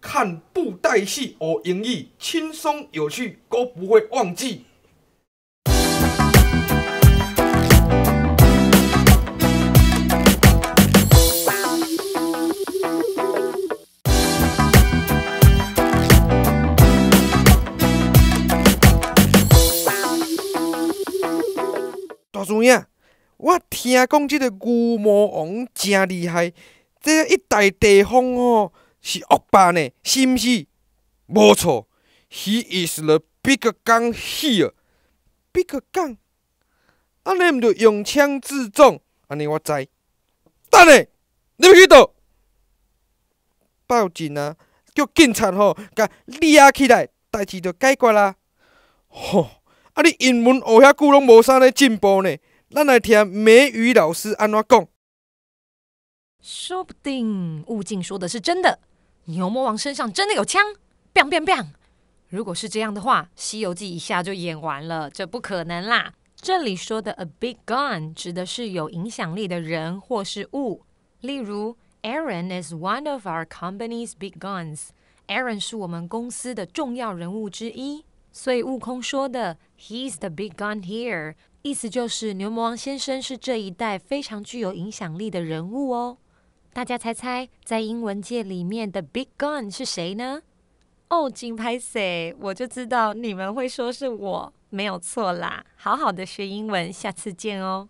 看布袋戏学英语，轻松有趣，都不会忘记。大主影，我听讲这个牛魔王真厉害，这一代地方哦是恶霸呢，是毋是？无错 ，He is the big gun here。big gun， 安尼毋着用枪自重？安尼我知。等下，你要去倒？报警啊！叫警察吼，甲抓起来，代志就解决啦。吼！啊！你英文学遐久拢无啥咧进步呢？咱来听美语老师安怎讲。说不定悟净说的是真的，牛魔王身上真的有枪，biang biang biang。如果是这样的话，《西游记》一下就演完了，这不可能啦。这里说的 a big gun 指的是有影响力的人或是物，例如 Aaron is one of our company's big guns。Aaron 是我们公司的重要人物之一。所以悟空说的 "He's the big gun here" 意思就是牛魔王先生是这一代非常具有影响力的人物哦。大家猜猜，在英文界里面的 big gun 是谁呢？哦，真拍谁，我就知道你们会说是我，没有错啦。好好的学英文，下次见哦。